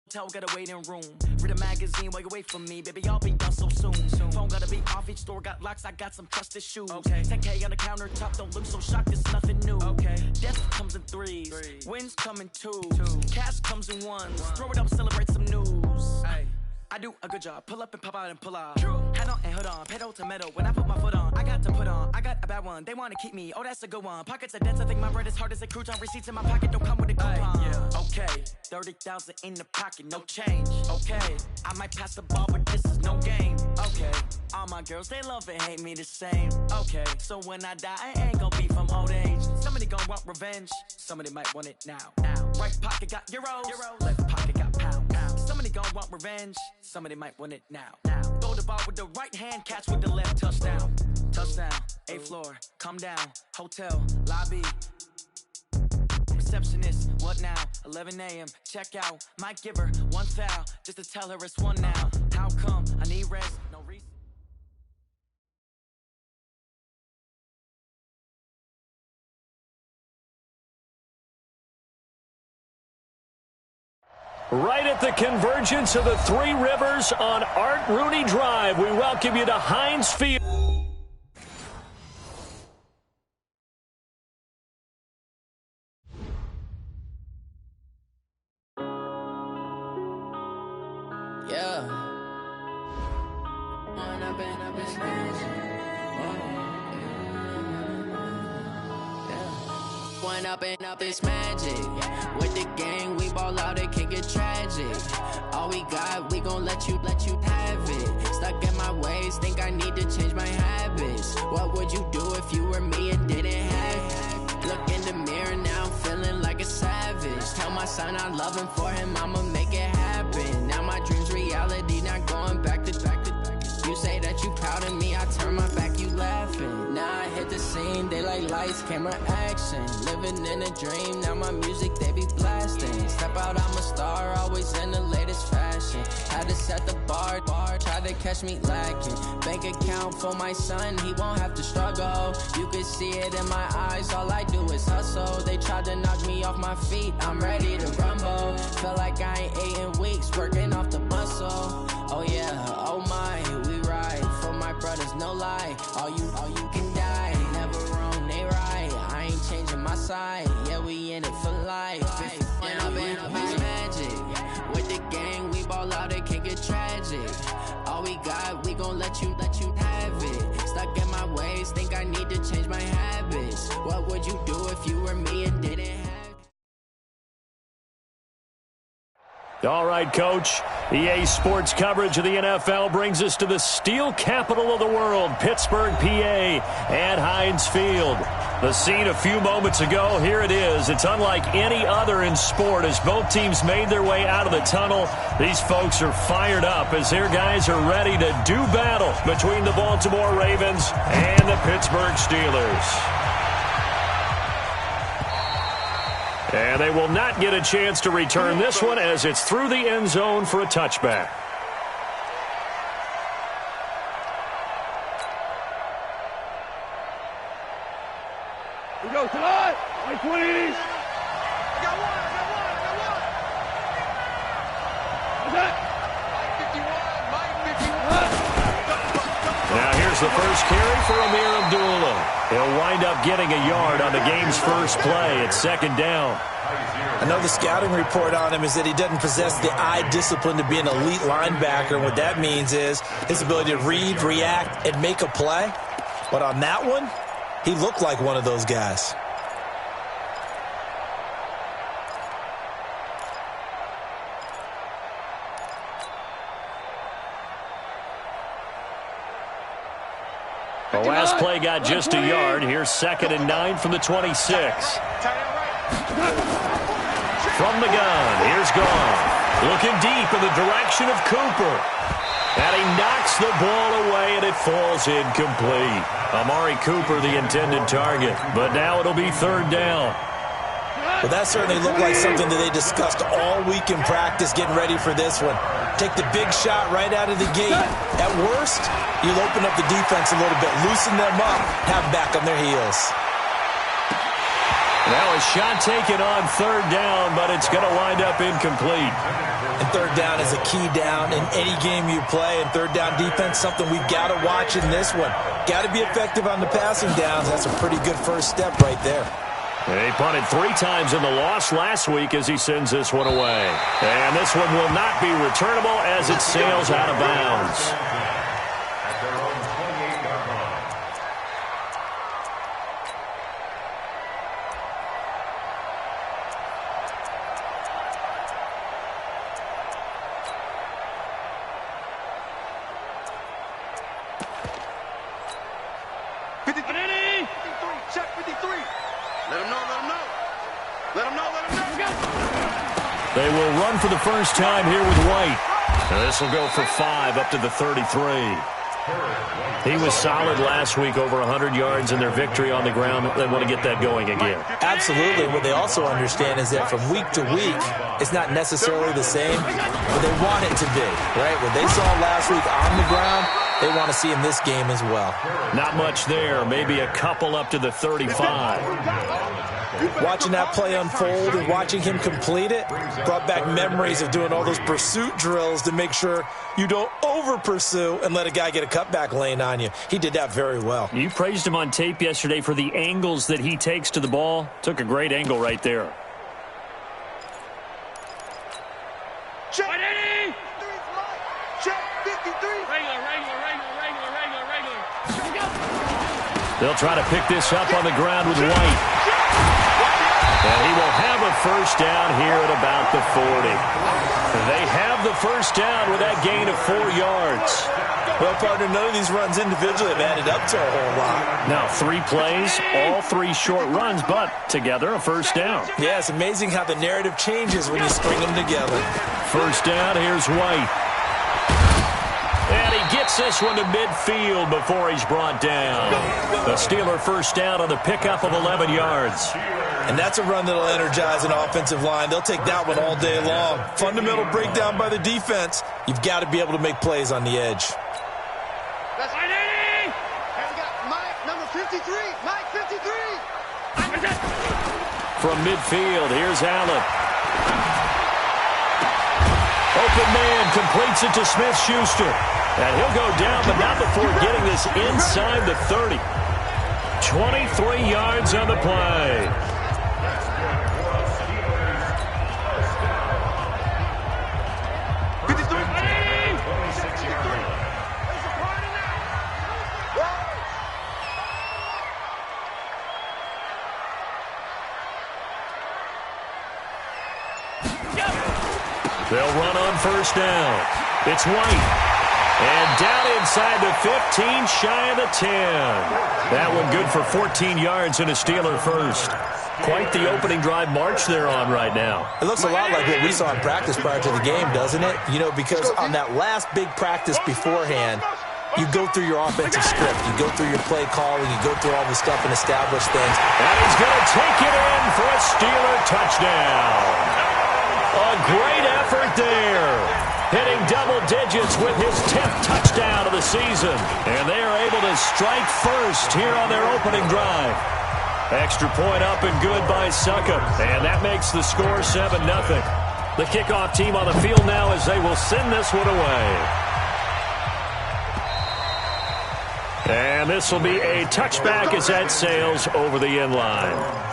Hotel got a waiting room. Read a magazine while you wait for me, baby. I'll be done so soon. Phone gotta be off, each store got locks. I got some trusted shoes. Okay. 10K on the countertop, don't look so shocked. It's nothing new. Okay. Death comes in threes, wins come in twos, cash comes in ones. Throw it up, celebrate some news. Ay. I do a good job. Pull up and pop out and pull out. Head on and hood on, pedal to metal. When I put my foot on, I got to put on. I got a bad one. They want to keep me. Oh, that's a good one. Pockets are dense. I think my bread is hard as a crouton. Receipts in my pocket don't come with a coupon. Yeah. Okay, 30,000 in the pocket, no change. Okay, I might pass the ball, but this is no game. Okay, all my girls they love and hate me the same. Okay, so when I die, I ain't gonna be from old age. Somebody gonna want revenge. Somebody might want it now. Right pocket got euros. Left pocket got pounds. Somebody gonna want revenge. Somebody might want it now. Throw the ball with the right hand, catch with the left. Touchdown. Touchdown. 8th floor. Come down. Hotel. Lobby. Receptionist. What now? 11 a.m. Check out. Might give her one foul just to tell her it's one now. How come? I need rest. No reason. Right at the convergence of the Three Rivers on Art Rooney Drive, we welcome you to Heinz Field. Yeah. One up and up is magic. With the gang, we ball out, it can get tragic. All we got, we gon' let you have it. Stuck in my ways, think I need to change my habits. What would you do if you were me and didn't have it? Look in the mirror, now I'm feeling like a savage. Tell my son I love him, for him I'ma make it happen. Now my dream's reality, not going back to. You say that you proud of me, I turn my back, you laughing. Now I hit the scene, they like lights, camera, action. Living in a dream, now my music, they be blasting. Step out, I'm a star, always in the latest fashion. Had to set the bar, try to catch me lacking. Bank account for my son, he won't have to struggle. You can see it in my eyes, all I do is hustle. They tried to knock me off my feet, I'm ready to rumble. Feel like I ain't ate in weeks, working off the muscle. Oh yeah, oh my, we ride for my brothers, no lie. All you can die, never wrong, they right. I ain't changing my side, yeah, we in it for life. When up and up is magic. With the gang, we ball out, it can get tragic. All we got, we gon' let you have it. Stuck in my ways, think I need to change my habits. What would you do if you were me and didn't have it? All right, Coach. EA Sports coverage of the NFL brings us to the steel capital of the world, Pittsburgh, PA, and Heinz Field. The scene a few moments ago, here it is. It's unlike any other in sport as both teams made their way out of the tunnel. These folks are fired up as their guys are ready to do battle between the Baltimore Ravens and the Pittsburgh Steelers. And they will not get a chance to return this one as it's through the end zone for a touchback. We go tonight. Like 20. I got one. What's that? Now here's the first carry for Amir Abdullah. He'll wind up getting a yard on the game's first play. It's second down. I know the scouting report on him is that he doesn't possess the eye discipline to be an elite linebacker. And what that means is his ability to read, react, and make a play. But on that one, he looked like one of those guys. The last play got just a yard. Here's 2nd and 9 from the 26. From the gun, here's Gone. Looking deep in the direction of Cooper. And he knocks the ball away, and it falls incomplete. Amari Cooper, the intended target. But now it'll be 3rd down. Well, that certainly looked like something that they discussed all week in practice getting ready for this one. Take the big shot right out of the gate. At worst, you'll open up the defense a little bit, loosen them up, have them back on their heels. Now a shot taken on 3rd down, but it's going to wind up incomplete. And third down is a key down in any game you play. And third down defense, something we've got to watch in this one. Got to be effective on the passing downs. That's a pretty good first step right there. He punted 3 times in the loss last week as he sends this one away. And this one will not be returnable as it sails out of bounds. They will run for the first time here with White. This will go for 5 up to the 33. He was solid last week, over 100 yards in their victory on the ground. They want to get that going again. Absolutely. What they also understand is that from week to week, it's not necessarily the same, but they want it to be, right? What they saw last week on the ground, they want to see in this game as well. Not much there. Maybe a couple up to the 35. Watching that play unfold and watching him complete it brought back memories of doing all those pursuit drills to make sure you don't over-pursue and let a guy get a cutback lane on you. He did that very well. You praised him on tape yesterday for the angles that he takes to the ball. Took a great angle right there. Check. Check 53. Regular. They'll try to pick this up on the ground with White. And he will have a first down here at about the 40. They have the first down with that gain of 4 yards. Well, partner, none of these runs individually have added up to a whole lot. Now, 3 plays, all 3 short runs, but together a first down. Yeah, it's amazing how the narrative changes when you string them together. First down, here's White. And he gets this one to midfield before he's brought down. The Steeler first down on the pickup of 11 yards. And that's a run that'll energize an offensive line. They'll take that one all day long. Fundamental breakdown by the defense. You've got to be able to make plays on the edge. That's right, Eddie. And we got Mike, number 53. Mike, 53. From midfield, here's Allen. Open man completes it to Smith-Schuster. And he'll go down, but not before getting this inside the 30. 23 yards on the play. They'll run on first down. It's White. And down inside the 15, shy of the 10. That one good for 14 yards and a Steeler first. Quite the opening drive march they're on right now. It looks a lot like what we saw in practice prior to the game, doesn't it? You know, because on that last big practice beforehand, you go through your offensive script. You go through your play calling. You go through all the stuff and establish things. And he's going to take it in for a Steeler touchdown. A great effort there. Hitting double digits with his 10th touchdown of the season. And they are able to strike first here on their opening drive. Extra point up and good by Succop. And that makes the score 7-0. The kickoff team on the field now as they will send this one away. And this will be a touchback as that sails over the end line.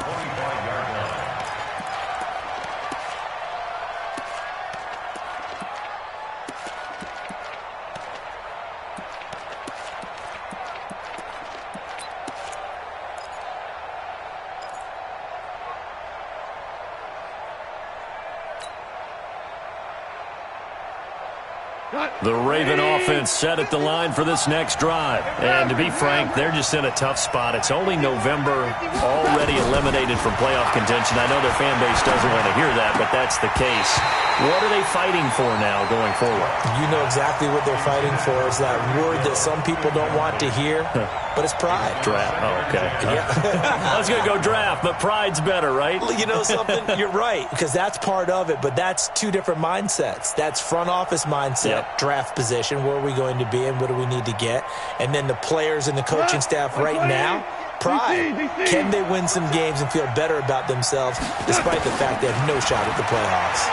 The Raven offense set at the line for this next drive. And to be frank, they're just in a tough spot. It's only November, already eliminated from playoff contention. I know their fan base doesn't want to hear that, but that's the case. What are they fighting for now going forward? You know exactly what they're fighting for. Is that word that some people don't want to hear, but it's pride. Draft. Oh, okay. Yeah. I was going to go draft, but pride's better, right? You know something? You're right, because that's part of it, but that's two different mindsets. That's front office mindset, draft position, where are we going to be and what do we need to get? And then the players and the coaching staff right now, pride. Can they win some games and feel better about themselves despite the fact they have no shot at the playoffs?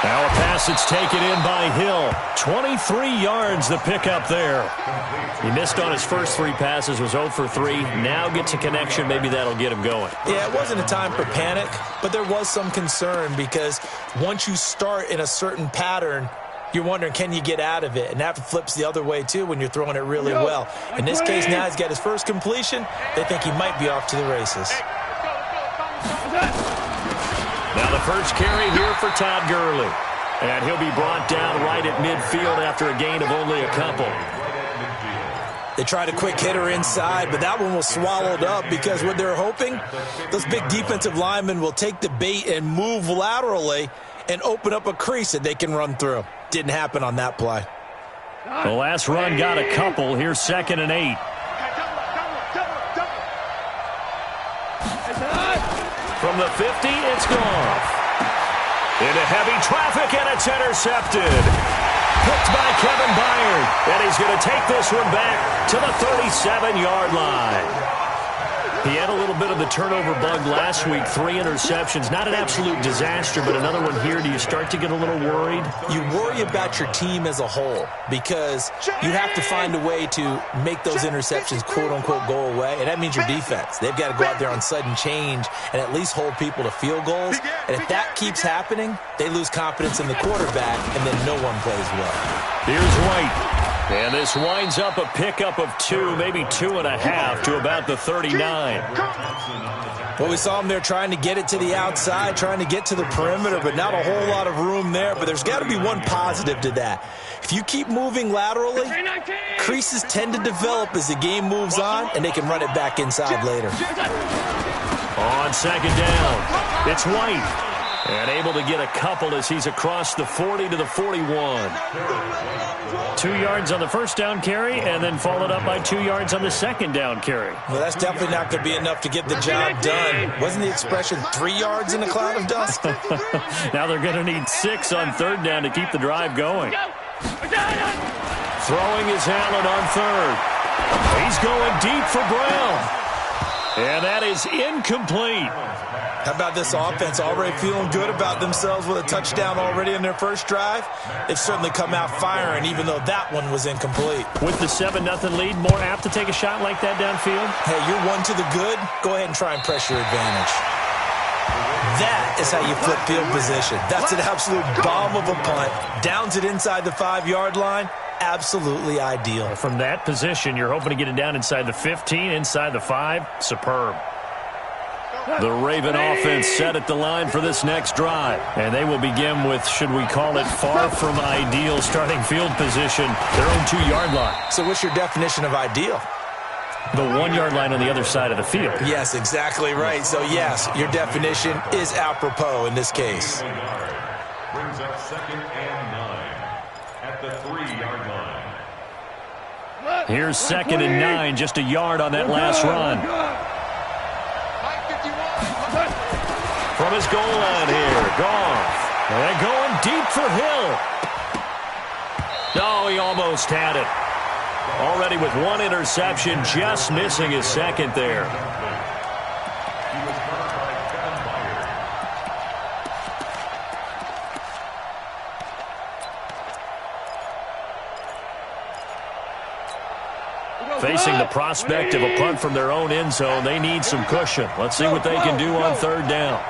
Now a pass that's taken in by Hill. 23 yards the pickup there. He missed on his first 3 passes, was 0 for 3. Now gets a connection. Maybe that'll get him going. Yeah, it wasn't a time for panic, but there was some concern because once you start in a certain pattern, you're wondering, can you get out of it? And that flips the other way, too, when you're throwing it really well. In this case, now he's got his first completion. They think he might be off to the races. Now the first carry here for Todd Gurley. And he'll be brought down right at midfield after a gain of only a couple. They tried a quick hitter inside, but that one was swallowed up because what they're hoping, those big defensive linemen will take the bait and move laterally and open up a crease that they can run through. Didn't happen on that play. The last run got a couple. Here's 2nd and 8. From the 50, it's gone. Into heavy traffic, and it's intercepted. Picked by Kevin Byard. And he's going to take this one back to the 37-yard line. He had a little bit of the turnover bug last week. 3 interceptions. Not an absolute disaster, but another one here. Do you start to get a little worried? You worry about your team as a whole because you have to find a way to make those interceptions, quote-unquote, go away. And that means your defense. They've got to go out there on sudden change and at least hold people to field goals. And if that keeps happening, they lose confidence in the quarterback, and then no one plays well. Here's White. And this winds up a pickup of 2, maybe 2.5 to about the 39. Well, we saw him there trying to get it to the outside, trying to get to the perimeter, but not a whole lot of room there. But there's got to be one positive to that. If you keep moving laterally, creases tend to develop as the game moves on, and they can run it back inside later. On 2nd down, it's White. And able to get a couple as he's across the 40 to the 41. 2 yards on the first down carry, and then followed up by 2 yards on the 2nd down carry. Well, that's definitely not going to be enough to get the job done. Wasn't the expression 3 yards in a cloud of dust? Now they're going to need 6 on 3rd down to keep the drive going. Throwing his Allen on 3rd. He's going deep for Brown. And that is incomplete. How about this offense already feeling good about themselves with a touchdown already in their first drive? They've certainly come out firing, even though that one was incomplete. With the 7-0 lead, more apt to take a shot like that downfield? Hey, you're 1 to the good. Go ahead and try and press your advantage. That is how you flip field position. That's an absolute bomb of a punt. Downs it inside the 5-yard line. Absolutely ideal. From that position, you're hoping to get it down inside the 15, inside the 5. Superb. The Raven offense set at the line for this next drive. And they will begin with, should we call it, far from ideal starting field position, their own 2-yard line. So what's your definition of ideal? The 1-yard line on the other side of the field. Yes, exactly right. So, yes, your definition is apropos in this case. Brings up 2nd and 9 at the 3-yard line. Here's 2nd and 9, just a yard on that last run. From his goal line here, Goff. And going deep for Hill. Oh, he almost had it. Already with 1 interception, just missing his 2nd there. Facing the prospect of a punt from their own end zone, they need some cushion. Let's see what they can do on 3rd down.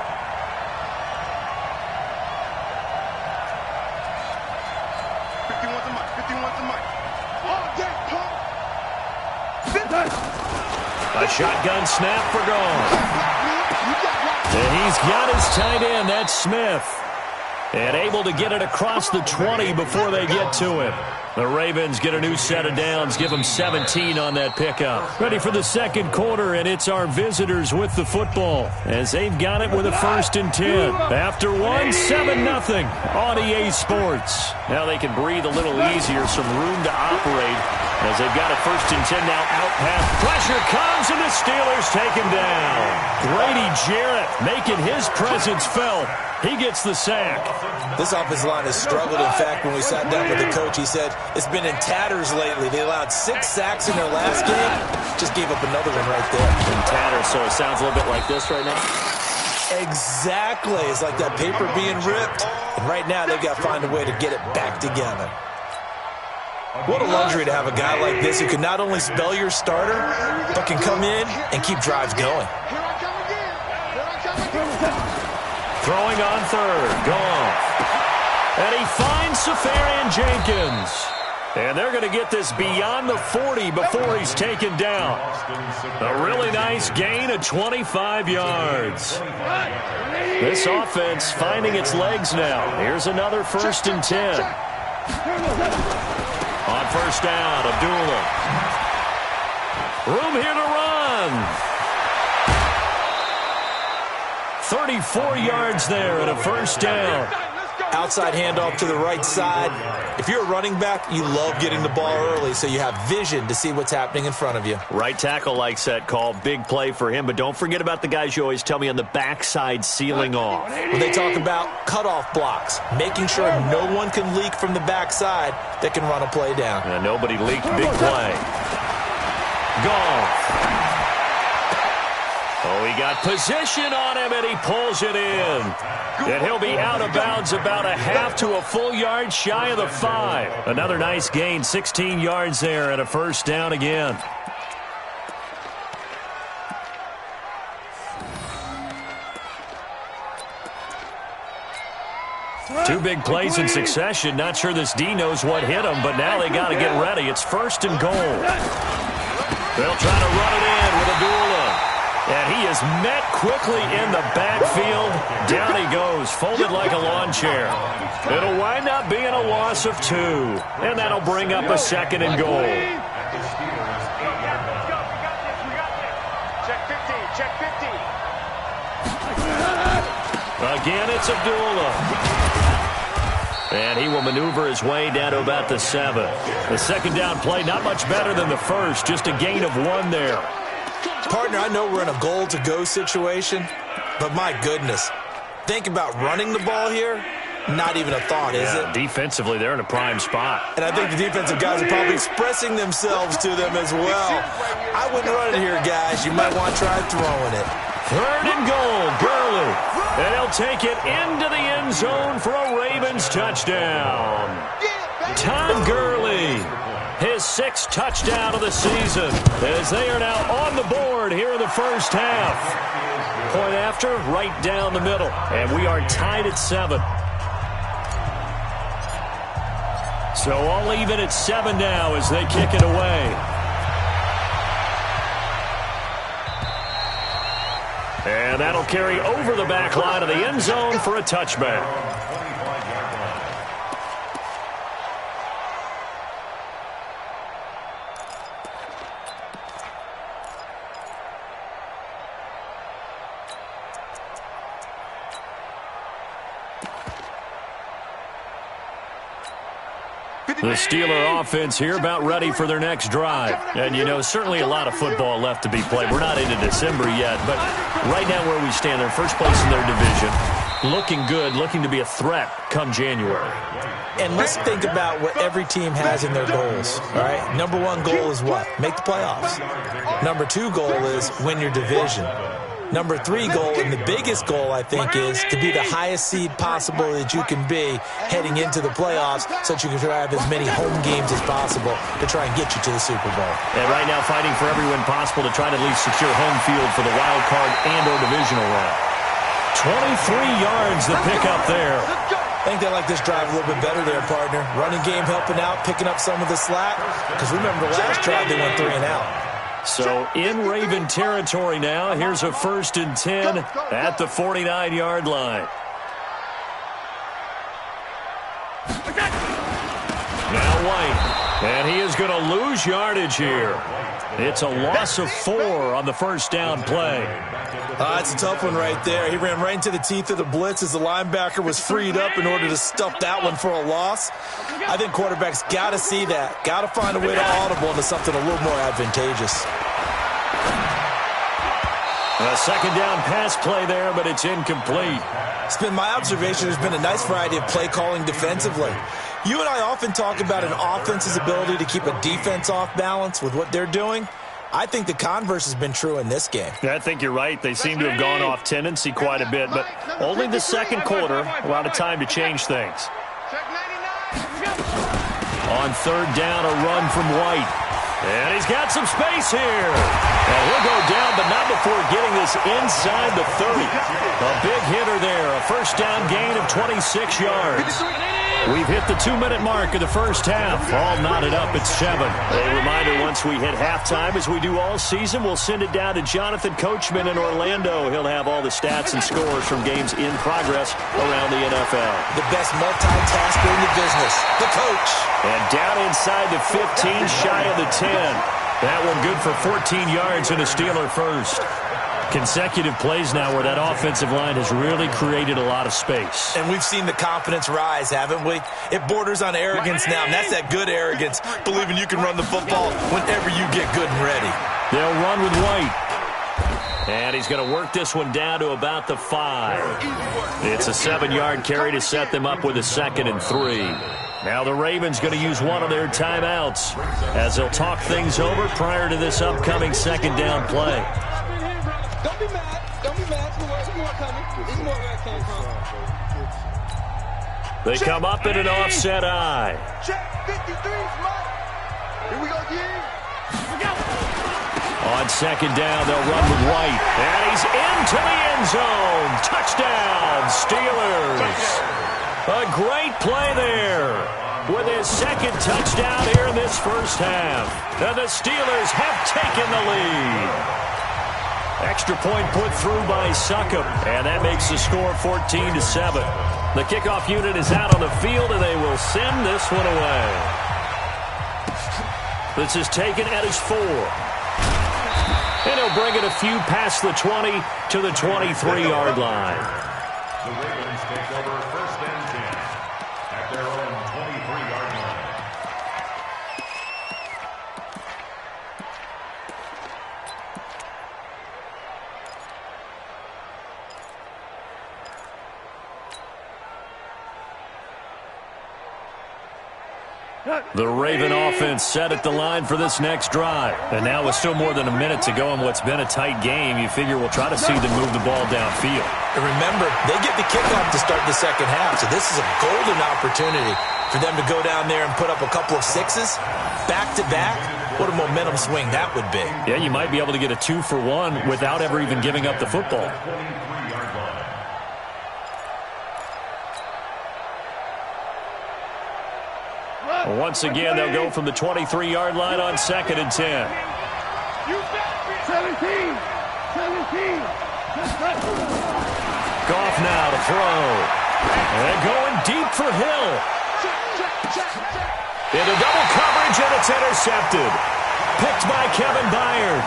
A shotgun snap for Goff. And he's got his tight end, that's Smith. And able to get it across the 20 before they get to him. The Ravens get a new set of downs, give them 17 on that pickup. Ready for the 2nd quarter, and it's our visitors with the football as they've got it with a 1st and 10. After 1, 7-0 on EA Sports. Now they can breathe a little easier, some room to operate as they've got a 1st and 10 now out pass. Pressure comes, and the Steelers take him down. Grady Jarrett making his presence felt. He gets the sack. This offensive line has struggled. In fact, when we sat down with the coach, he said it's been in tatters lately. They allowed 6 sacks in their last game. Just gave up another one right there. In tatters, so it sounds a little bit like this right now. Exactly. It's like that paper being ripped. And right now, they've got to find a way to get it back together. What a luxury to have a guy like this who can not only spell your starter, but can come in and keep drives going. Throwing on third. Goff. And he finds Safarian Jenkins. And they're going to get this beyond the 40 before he's taken down. A really nice gain of 25 yards. This offense finding its legs now. Here's another 1st and 10. On 1st down, Abdullah. Room here to run. 34 yards there and a 1st down. Outside handoff to the right side. If you're a running back, you love getting the ball early so you have vision to see what's happening in front of you. Right tackle likes that call. Big play for him, but don't forget about the guys you always tell me on the backside sealing off. When they talk about cutoff blocks, making sure no one can leak from the backside that can run a play down. And nobody leaked. Big play. Goff. Oh, he got position on him, and he pulls it in. And he'll be out of bounds about a half to a full yard shy of the 5. Another nice gain, 16 yards there, and a 1st down again. Two big plays in succession. Not sure this D knows what hit him, but now they got to get ready. It's 1st and goal. They'll try to run it in with Abdullah. And he is met quickly in the backfield. Down he goes, folded like a lawn chair. It'll wind up being a loss of 2. And that'll bring up a 2nd and goal. Check 50. Again, it's Abdullah. And he will maneuver his way down to about the 7. The 2nd down play, not much better than the 1st. Just a gain of 1 there. Partner, I know we're in a goal-to-go situation, but my goodness, think about running the ball here. Not even a thought, is it? Defensively, they're in a prime spot. And I think the defensive guys are probably expressing themselves to them as well. I wouldn't run it here, guys. You might want to try throwing it. 3rd and goal, Gurley. And he'll take it into the end zone for a Ravens touchdown. Todd Gurley. His 6th touchdown of the season as they are now on the board here in the 1st half. Point after, right down the middle. And we are tied at 7. So all even at 7 now as they kick it away. And that'll carry over the back line of the end zone for a touchback. The Steeler offense here about ready for their next drive. And, you know, certainly a lot of football left to be played. We're not into December yet, but right now where we stand, they're first place in their division. Looking good, looking to be a threat come January. And let's think about what every team has in their goals, all right? Number 1 goal is what? Make the playoffs. Number 2 goal is win your division. Number 3 goal, and the biggest goal, I think, is to be the highest seed possible that you can be heading into the playoffs so that you can have as many home games as possible to try and get you to the Super Bowl. And right now fighting for every win possible to try to at least secure home field for the wild card and or divisional round. 23 yards the pickup there. I think they like this drive a little bit better there, partner. Running game helping out, picking up some of the slack. Because remember the last drive, they went 3 and out. So in Raven territory now. Here's a 1st and 10 at the 49-yard line. Now White. And he is going to lose yardage here. It's a loss of 4 on the 1st down play. That's a tough one right there. He ran right into the teeth of the blitz as the linebacker was freed up in order to stuff that one for a loss. I think quarterbacks got to see that. Got to find a way to audible into something a little more advantageous. A 2nd down pass play there, but it's incomplete. It's been my observation there's been a nice variety of play calling defensively. You and I often talk about an offense's ability to keep a defense off balance with what they're doing. I think the converse has been true in this game. I think you're right. They seem to have gone off tendency quite a bit, but only the second quarter, a lot of time to change things. On third down, a run from White. And he's got some space here. And he'll go down, but not before getting this inside the 30. A big hitter there. A first down gain of 26 yards. We've hit the 2-minute mark of the first half. All knotted up at 7. A reminder, once we hit halftime, as we do all season, we'll send it down to Jonathan Coachman in Orlando. He'll have all the stats and scores from games in progress around the NFL. The best multitasker in the business, the coach. And down inside the 15, shy of the 10. That one good for 14 yards and a Steeler first. Consecutive plays now where that offensive line has really created a lot of space. And we've seen the confidence rise, haven't we? It borders on arrogance now, and that's that good arrogance, believing you can run the football whenever you get good and ready. They'll run with White. And he's going to work this one down to about the 5. It's a 7-yard carry to set them up with a 2nd and 3. Now the Ravens going to use one of their timeouts as they'll talk things over prior to this upcoming second down play. Don't be mad. Don't be mad. There's more coming. There's more where it came from. They come up in an offset eye. Check 53, Mike. Here we go, again. On second down, they'll run with White. And he's into the end zone. Touchdown, Steelers. A great play there with his second touchdown here in this first half. And the Steelers have taken the lead. Extra point put through by Succop, and that makes the score 14-7. The kickoff unit is out on the field, and they will send this one away. This is taken at his 4. And he'll bring it a few past the 20 to the 23-yard line. The Ravens take over first and 10 at their own 23-yard line. The Raven offense set at the line for this next drive. And now with still more than a minute to go in what's been a tight game, you figure we'll try to see them move the ball downfield. And remember, they get the kickoff to start the second half, so this is a golden opportunity for them to go down there and put up a couple of 6s back-to-back. What a momentum swing that would be. Yeah, you might be able to get a 2-for-1 without ever even giving up the football. Once again, they'll go from the 23-yard line on 2nd and 10. 17. Goff now to throw. And going deep for Hill. Into double coverage, and it's intercepted. Picked by Kevin Byard.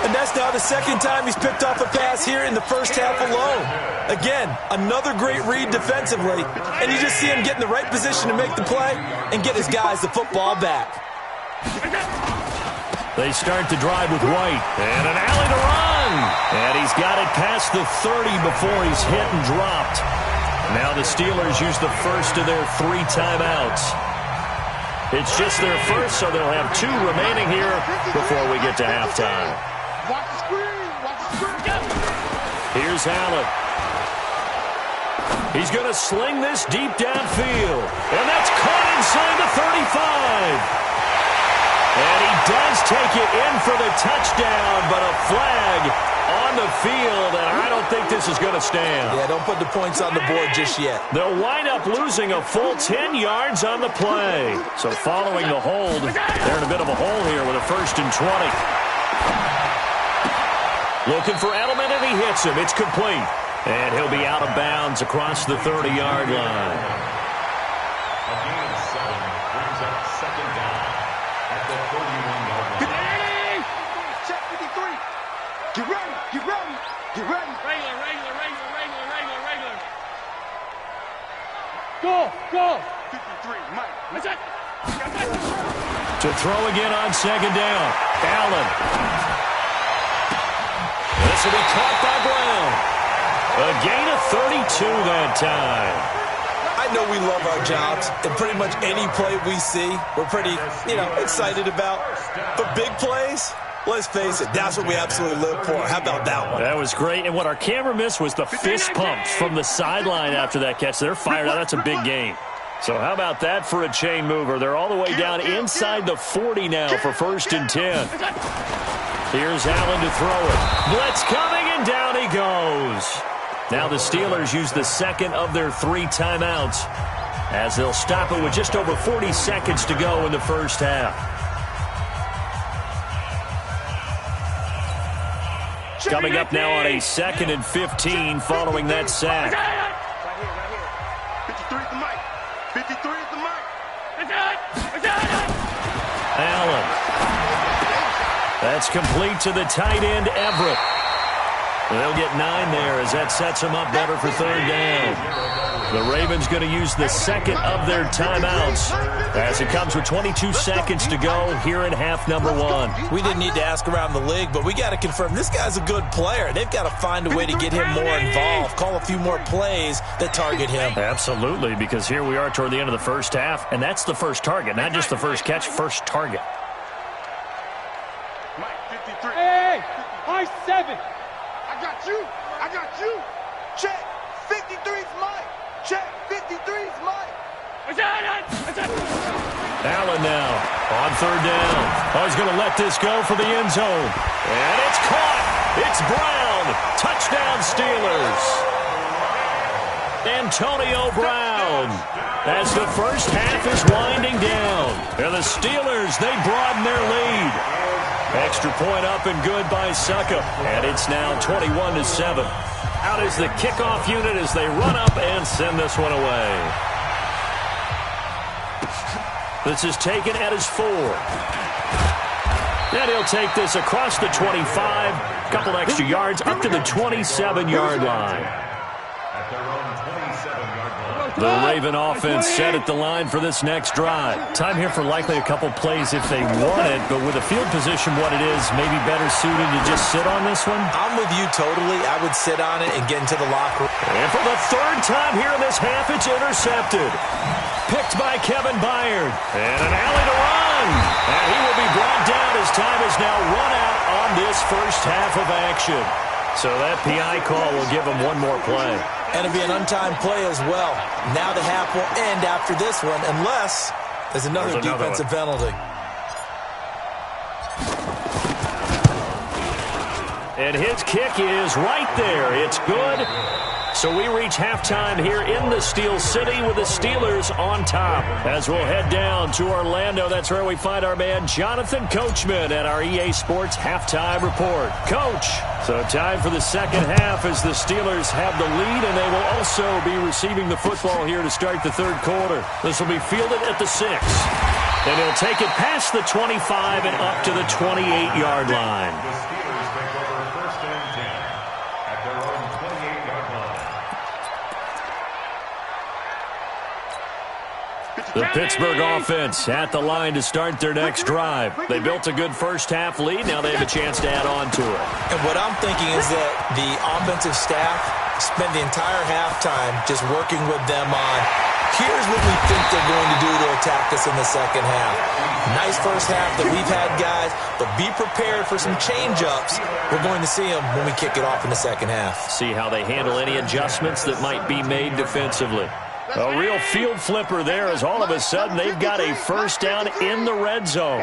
And that's now the second time he's picked off a pass here in the first half alone. Again, another great read defensively. And you just see him get in the right position to make the play and get his guys the football back. They start to drive with White. And an alley to run. And he's got it past the 30 before he's hit and dropped. Now the Steelers use the first of their 3 timeouts. It's just their first, so they'll have 2 remaining here before we get to halftime. Watch the screen. Watch the screen. Here's Allen. He's going to sling this deep downfield. And that's caught inside the 35. And he does take it in for the touchdown, but a flag on the field, and I don't think this is going to stand. Yeah, don't put the points on the board just yet. They'll wind up losing a full 10 yards on the play. So following the hold, they're in a bit of a hole here with a 1st and 20. Looking for Edelman, and he hits him. It's complete. And he'll be out of bounds across the 30-yard line. A gain of 7 brings up second down at the 31-yard line. Check 53. Get ready. Get ready. Get ready. Regular. Go. 53, Mike. That's it. To throw again on second down. Allen. This will be caught by Brown. A gain of 32 that time. I know we love our jobs, and pretty much any play we see, we're pretty, excited about. But big plays, let's face it, that's what we absolutely live for. How about that one? That was great, and what our camera missed was the fist pumps from the sideline after that catch. They're fired out. That's a big gain. So how about that for a chain mover? They're all the way down inside the 40 now for 1st and 10. Here's Allen to throw it. Blitz coming, and down he goes. Now the Steelers use the second of their 3 timeouts as they'll stop it with just over 40 seconds to go in the first half. Coming up now on a 2nd and 15 following that sack. 53 is the mic. 53 is the mic. Allen. That's complete to the tight end, Everett. They'll get 9 there as that sets them up better for 3rd down. The Ravens going to use the second of their timeouts as it comes with 22 seconds to go here in half number 1. We didn't need to ask around the league, but we got to confirm this guy's a good player. They've got to find a way to get him more involved, call a few more plays that target him. Absolutely, because here we are toward the end of the first half, and that's the first target, not just the first catch, first target. Hey, I-7. I got you. I got you. Check. 53's Mike. Check. 53's Mike. Allen now on 3rd down. Oh, he's going to let this go for the end zone. And it's caught. It's Brown. Touchdown Steelers. Antonio Brown. As the first half is winding down. And the Steelers, they broaden their lead. Extra point up and good by Suckup. And it's now 21-7. Out is the kickoff unit as they run up and send this one away. This is taken at his 4. And he'll take this across the 25. Couple extra yards up to the 27-yard line. The Raven offense set at the line for this next drive. Time here for likely a couple plays if they want it, but with the field position what it is, maybe better suited to just sit on this one? I'm with you totally. I would sit on it and get into the locker room. And for the 3rd time here in this half, it's intercepted. Picked by Kevin Byard. And an alley to run. And he will be brought down as time is now run out on this first half of action. So that PI call will give him one more play. And it'll be an untimed play as well. Now the half will end after this one unless there's another defensive penalty. And his kick is right there. It's good. So we reach halftime here in the Steel City with the Steelers on top. As we'll head down to Orlando, that's where we find our man Jonathan Coachman at our EA Sports Halftime Report. Coach, so time for the second half as the Steelers have the lead, and they will also be receiving the football here to start the 3rd quarter. This will be fielded at the 6. And he'll take it past the 25 and up to the 28-yard line. The Pittsburgh offense at the line to start their next drive. They built a good first half lead. Now they have a chance to add on to it. And what I'm thinking is that the offensive staff spend the entire halftime just working with them on, here's what we think they're going to do to attack us in the second half. Nice first half that we've had, guys, but be prepared for some change-ups. We're going to see them when we kick it off in the second half. See how they handle any adjustments that might be made defensively. A real field flipper there as all of a sudden they've got a first down in the red zone.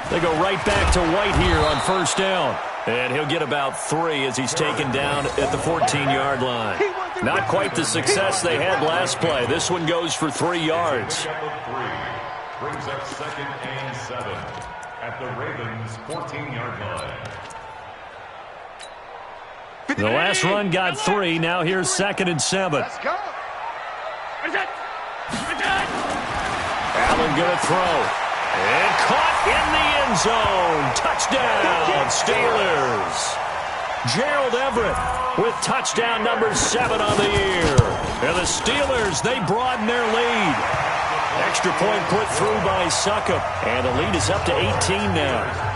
They go right back to White here on first down. And he'll get about 3 as he's taken down at the 14-yard line. Not quite the success they had last play. This one goes for 3 yards. Brings up 2nd and 7 at the Ravens' 14-yard line. The last run got 3. Now here's 2nd and 7. Let's go. Allen going to throw. And caught in the end zone. Touchdown, Steelers. Gerald Everett with touchdown number 7 on the year. And the Steelers, they broaden their lead. Extra point put through by Suckup. And the lead is up to 18 now.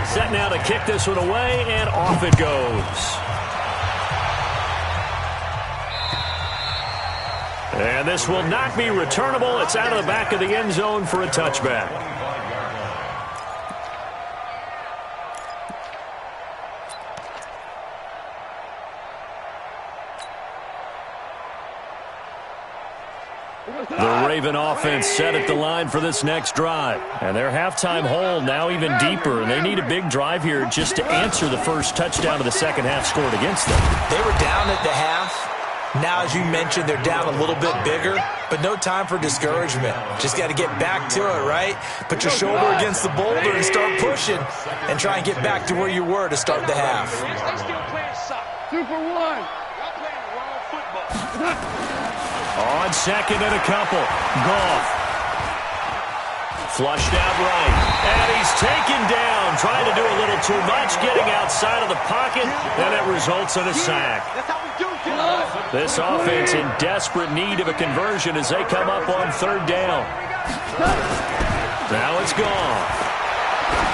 Set now to kick this one away, and off it goes. And this will not be returnable. It's out of the back of the end zone for a touchback. The Raven offense set at the line for this next drive. And their halftime hole now even deeper, and they need a big drive here just to answer the first touchdown of the second half scored against them. They were down at the half. Now, as you mentioned, they're down a little bit bigger, but no time for discouragement. Just got to get back to it, right? Put your shoulder against the boulder and start pushing and try and get back to where you were to start the half. They still playing soft. 2 for 1. Y'all playing wrong football. On second and a couple. Goff. Flushed out right. And he's taken down. Trying to do a little too much. Getting outside of the pocket. And it results in a sack. That's how we do it. This offense in desperate need of a conversion as they come up on third down. Now it's Goff.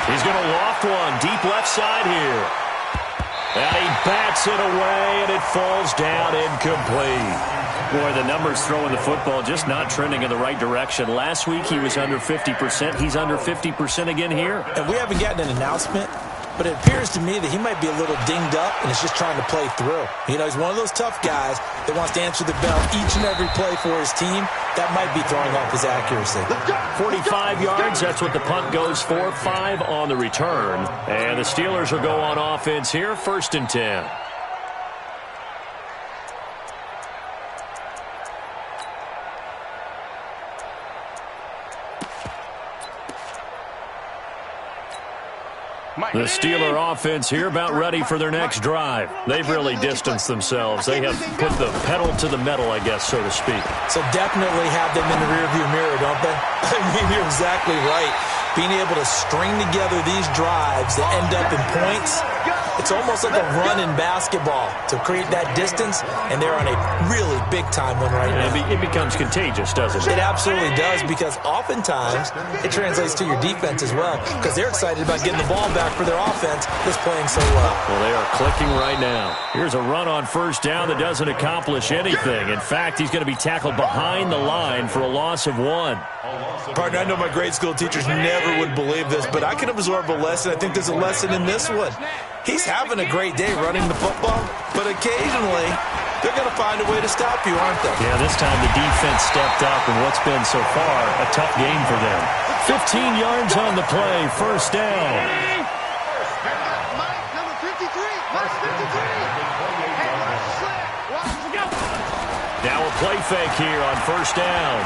He's going to loft one. Deep left side here. And he bats it away, and it falls down incomplete. Boy, the numbers throwing the football just not trending in the right direction. Last week he was under 50%. He's under 50% again here. And we haven't gotten an announcement, but it appears to me that he might be a little dinged up and is just trying to play through. You know, he's one of those tough guys that wants to answer the bell each and every play for his team. That might be throwing off his accuracy. 45 yards, that's what the punt goes for. 5 on the return. And the Steelers will go on offense here, 1st and 10. The Steeler offense here about ready for their next drive. They've really distanced themselves. They have put the pedal to the metal, I guess, so to speak. So definitely have them in the rearview mirror, don't they? I mean, you're exactly right. Being able to string together these drives that end up in points, it's almost like a run in basketball to create that distance, and they're on a really big-time one right now. It becomes contagious, doesn't it? It absolutely does, because oftentimes it translates to your defense as well, because they're excited about getting the ball back for their offense that's playing so well. Well, they are clicking right now. Here's a run on first down that doesn't accomplish anything. In fact, he's going to be tackled behind the line for a loss of 1. Partner, I know my grade school teachers never would believe this, but I can absorb a lesson. I think there's a lesson in this one. He's having a great day running the football, but occasionally they're going to find a way to stop you, aren't they? Yeah, this time the defense stepped up in what's been so far a tough game for them. 15 yards on the play, first down. Mike, number 53. Mike, 53. Hey, watch the slant. Watch the go. Now a play fake here on first down.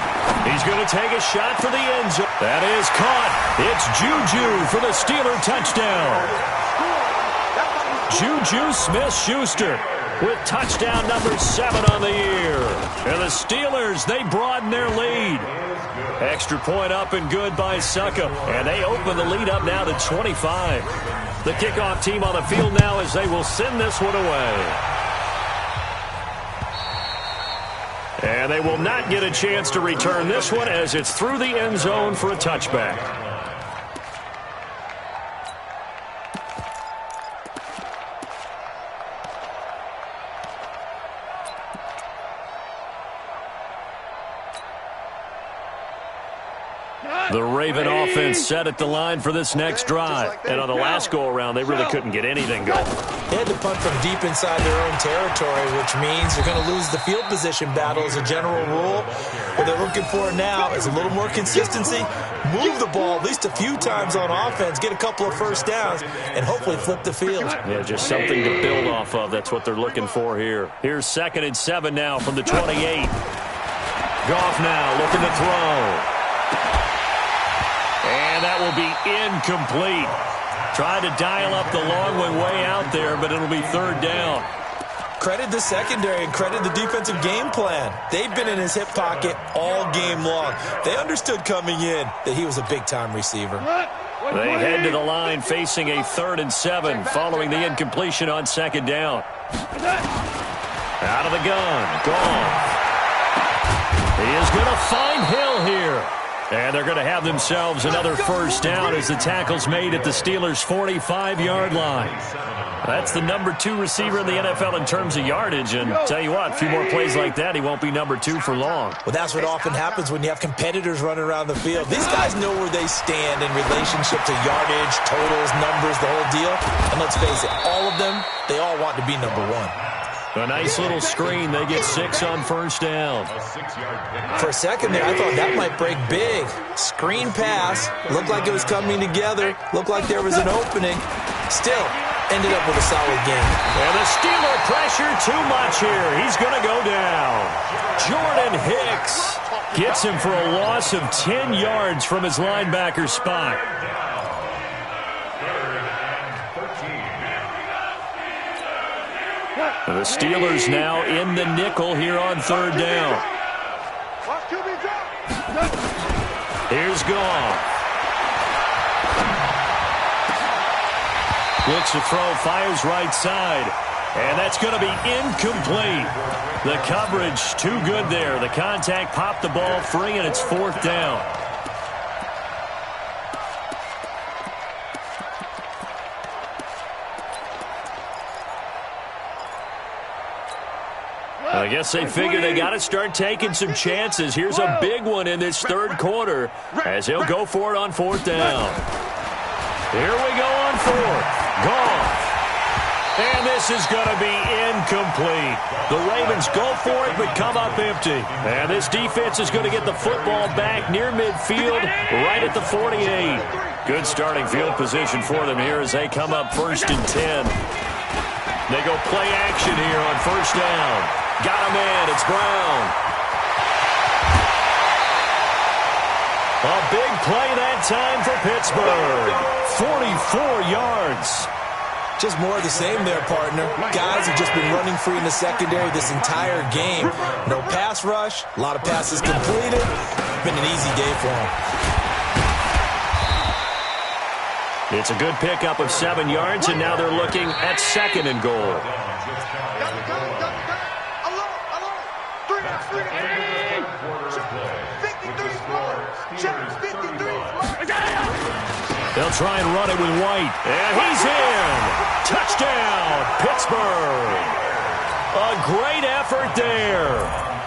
He's going to take a shot for the end zone. That is caught. It's Juju for the Steeler touchdown. Juju Smith-Schuster with touchdown number 7 on the year. And the Steelers, they broaden their lead. Extra point up and good by Suckup. And they open the lead up now to 25. The kickoff team on the field now as they will send this one away. And they will not get a chance to return this one as it's through the end zone for a touchback. The Raven offense set at the line for this next drive. And on the last go-around, they really couldn't get anything going. They had to punt from deep inside their own territory, which means they're going to lose the field position battle as a general rule. What they're looking for now is a little more consistency, move the ball at least a few times on offense, get a couple of first downs, and hopefully flip the field. Yeah, just something to build off of. That's what they're looking for here. Here's 2nd and 7 now from the 28. Goff now looking to throw. And that will be incomplete. Tried to dial up the long way out there, but it'll be 3rd down. Credit the secondary and credit the defensive game plan. They've been in his hip pocket all game long. They understood coming in that he was a big-time receiver. They head to the line facing a 3rd and 7 following the incompletion on 2nd down. Out of the gun. Goff. He is going to find Hill here. And they're going to have themselves another first down as the tackle's made at the Steelers' 45-yard line. That's the number 2 receiver in the NFL in terms of yardage. And tell you what, a few more plays like that, he won't be number 2 for long. Well, that's what often happens when you have competitors running around the field. These guys know where they stand in relationship to yardage, totals, numbers, the whole deal. And let's face it, all of them, they all want to be number 1. A nice little screen. They get 6 on first down. For a second there, I thought that might break big. Screen pass. Looked like it was coming together. Looked like there was an opening. Still, ended up with a solid game. And the Steeler pressure too much here. He's going to go down. Jordan Hicks gets him for a loss of 10 yards from his linebacker spot. The Steelers now in the nickel here on third down. Here's Goff. Looks to throw, fires right side. And that's going to be incomplete. The coverage too good there. The contact popped the ball free, and it's fourth down. I guess they figure they got to start taking some chances. Here's a big one in this third quarter as he'll go for it on fourth down. Here we go on fourth. Goff. And this is going to be incomplete. The Ravens go for it but come up empty. And this defense is going to get the football back near midfield right at the 48. Good starting field position for them here as they come up first and 10. They go play action here on first down. Got him in. It's Brown. A big play that time for Pittsburgh. 44 yards. Just more of the same there, partner. Guys have just been running free in the secondary this entire game. No pass rush. A lot of passes completed. Been an easy day for them. It's a good pickup of 7 yards, and now they're looking at second and goal. They'll try and run it with White. And he's in. Touchdown, Pittsburgh. A great effort there.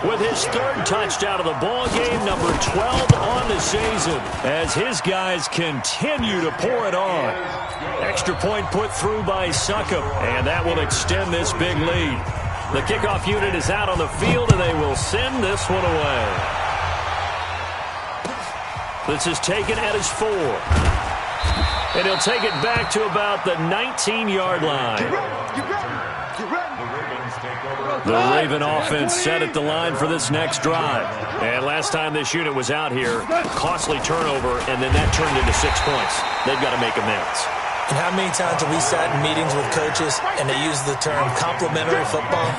With his third touchdown of the ball game, number 12 on the season, as his guys continue to pour it on. Extra point put through by Succop, and that will extend this big lead. The kickoff unit is out on the field, and they will send this one away. This is taken at his 4. And he'll take it back to about the 19-yard line. The Raven offense set at the line for this next drive. And last time this unit was out here, costly turnover, and then that turned into 6 points. They've got to make amends. And how many times have we sat in meetings with coaches and they use the term complementary football?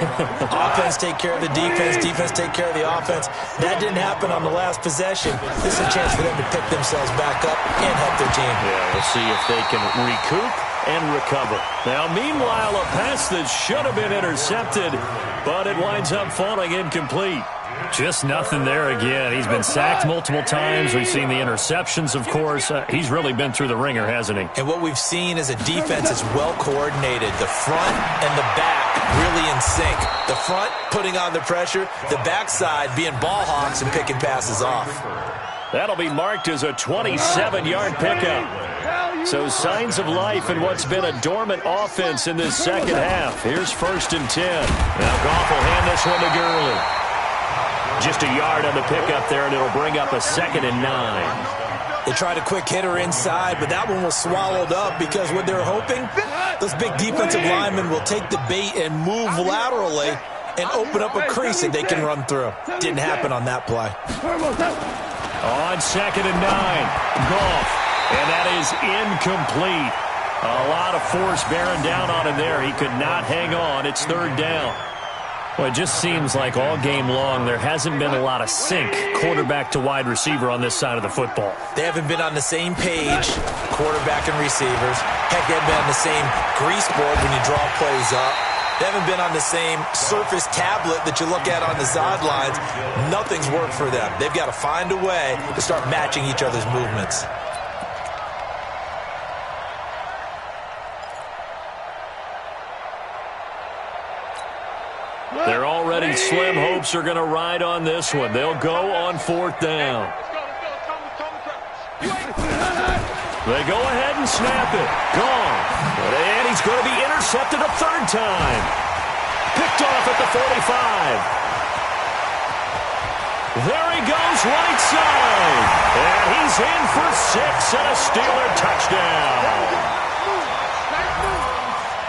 Offense take care of the defense, defense take care of the offense. That didn't happen on the last possession. This is a chance for them to pick themselves back up and help their team. Yeah, we'll see if they can recoup and recover. Now, meanwhile, a pass that should have been intercepted, but it winds up falling incomplete. Just nothing there again. He's been sacked multiple times. We've seen the interceptions, of course. He's really been through the ringer, hasn't he? And what we've seen is a defense that's well coordinated. The front and the back really in sync. The front putting on the pressure, the backside being ball hawks and picking passes off. That'll be marked as a 27-yard pickup. So signs of life in what's been a dormant offense in this second half. Here's first and 10. Now Goff will hand this one to Gurley. Just a yard on the pickup there, and it'll bring up a 2nd and 9. They tried a quick hitter inside, but that one was swallowed up because what they're hoping, those big defensive linemen will take the bait and move laterally and open up a crease that they can run through. Didn't happen on that play. On 2nd and 9, Goff, and that is incomplete. A lot of force bearing down on him there. He could not hang on. It's third down. Well, it just seems like all game long there hasn't been a lot of sync quarterback to wide receiver on this side of the football. They haven't been on the same page, quarterback and receivers. Heck, they haven't been on the same grease board when you draw plays up. They haven't been on the same surface tablet that you look at on the sidelines. Nothing's worked for them. They've got to find a way to start matching each other's movements. Their already slim hopes are going to ride on this one. They'll go on fourth down. They go ahead and snap it. Gone. And he's going to be intercepted a third time. Picked off at the 45. There he goes, right side. And he's in for 6 and a Steeler touchdown.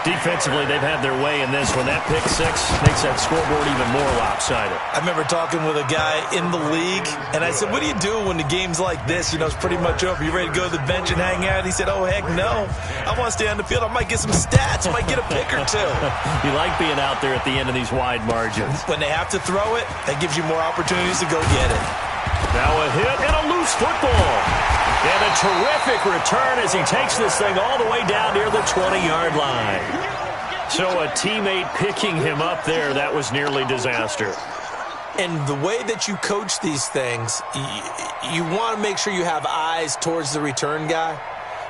Defensively, they've had their way in this one. That pick 6 makes that scoreboard even more lopsided. I remember talking with a guy in the league, and I said, what do you do when the game's like this? You know, it's pretty much over. You ready to go to the bench and hang out? He said, oh, heck no. I want to stay on the field. I might get some stats. I might get a pick or two. You like being out there at the end of these wide margins. When they have to throw it, that gives you more opportunities to go get it. Now a hit and a loose football. And a terrific return as he takes this thing all the way down near the 20-yard line. So a teammate picking him up there, that was nearly disaster. And the way that you coach these things, you want to make sure you have eyes towards the return guy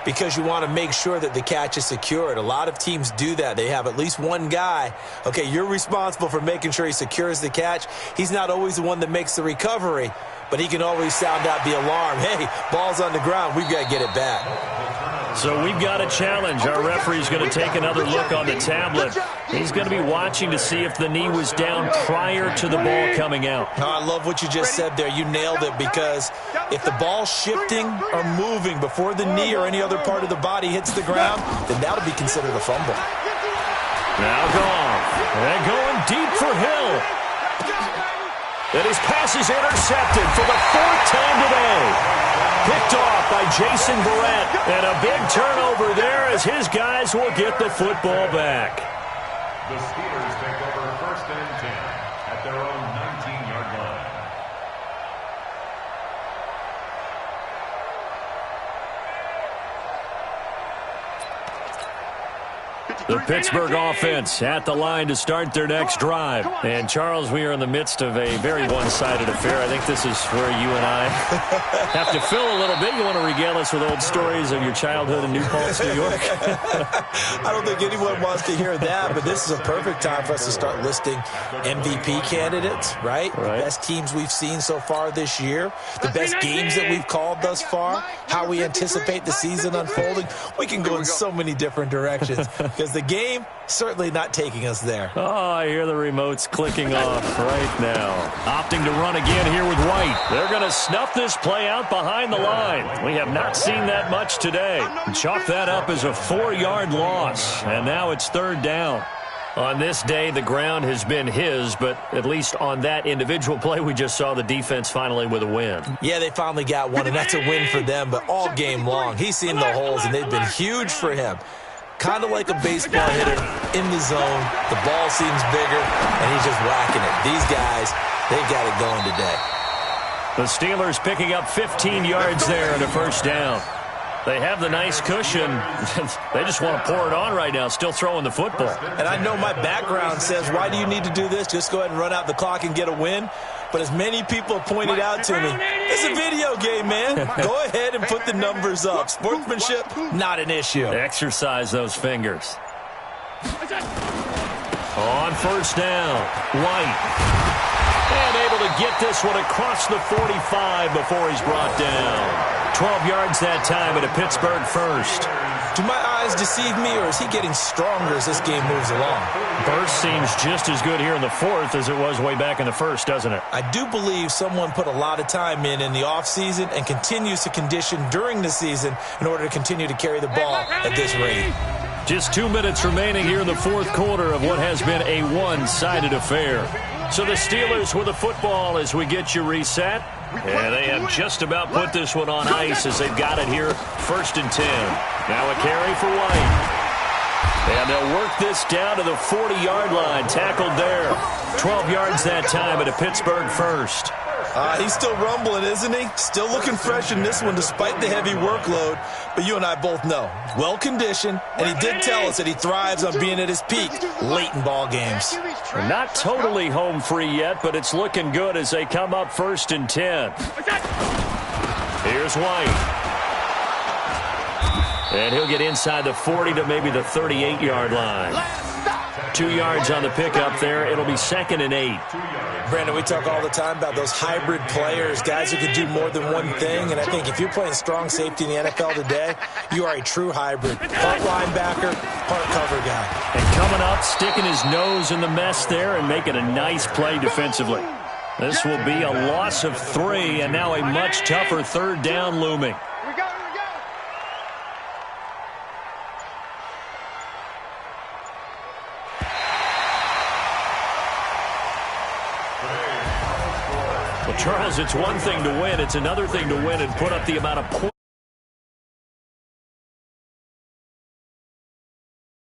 because you want to make sure that the catch is secured. A lot of teams do that. They have at least one guy. Okay, you're responsible for making sure he secures the catch. He's not always the one that makes the recovery, but he can always sound out the alarm. Hey, ball's on the ground. We've got to get it back. So we've got a challenge. Our referee's going to take another look on the tablet. He's going to be watching to see if the knee was down prior to the ball coming out. Oh, I love what you just said there. You nailed it, because if the ball's shifting or moving before the knee or any other part of the body hits the ground, then that'll be considered a fumble. Now gone. And going deep for Hill. And his pass is intercepted for the 4th time today. Picked off by Jason Barrett. And a big turnover there as his guys will get the football back. The Steelers take over 1st and 10 at their own 19-yard line. The Pittsburgh offense at the line to start their next drive. And, Charles, we are in the midst of a very one-sided affair. I think this is where you and I have to fill a little bit. You want to regale us with old stories of your childhood in New Paltz, New York? I don't think anyone wants to hear that, but this is a perfect time for us to start listing MVP candidates, right? The best teams we've seen so far this year, the best games that we've called thus far, how we anticipate the season unfolding. We can go in so many different directions because the game certainly not taking us there. Oh, I hear the remotes clicking off right now. Opting to run again here with White. They're going to snuff this play out behind the line. We have not seen that much today. Chalk that up as a 4-yard loss. And now it's 3rd down. On this day, the ground has been his, but at least on that individual play, we just saw the defense finally with a win. Yeah, they finally got one, and that's a win for them, but all game long, he's seen the holes, and they've been huge for him. Kind of like a baseball hitter in the zone. The ball seems bigger, and he's just whacking it. These guys, they've got it going today. The Steelers picking up 15 yards there and a 1st down. They have the nice cushion. They just want to pour it on right now, still throwing the football. And I know my background says, why do you need to do this? Just go ahead and run out the clock and get a win. But as many people have pointed out to me, it's a video game, man. Go ahead and put the numbers up. Sportsmanship, not an issue. Exercise those fingers. On 1st down, White. And able to get this one across the 45 before he's brought down. 12 yards that time at a Pittsburgh 1st. Do my eyes deceive me, or is he getting stronger as this game moves along? Burst seems just as good here in the 4th as it was way back in the 1st, doesn't it? I do believe someone put a lot of time in the offseason and continues to condition during the season in order to continue to carry the ball at this rate. Just 2 minutes remaining here in the 4th quarter of what has been a one-sided affair. So the Steelers with the football as we get you reset. And they have just about put this one on ice as they've got it here, 1st and 10. Now a carry for White. And they'll work this down to the 40-yard line, tackled there. 12 yards that time at a Pittsburgh 1st. He's still rumbling, isn't he? Still looking fresh in this one despite the heavy workload. But you and I both know, well-conditioned, and he did tell us that he thrives on being at his peak late in ball games. Not totally home free yet, but it's looking good as they come up 1st and 10. Here's White. And he'll get inside the 40 to maybe the 38-yard line. 2 yards on the pickup there. It'll be 2nd and 8. Brandon, we talk all the time about those hybrid players, guys who can do more than one thing. And I think if you're playing strong safety in the NFL today, you are a true hybrid. Part linebacker, part cover guy. And coming up, sticking his nose in the mess there and making a nice play defensively. This will be a loss of 3, and now a much tougher 3rd down looming. Well, Charles, it's one thing to win. It's another thing to win and put up the amount of points.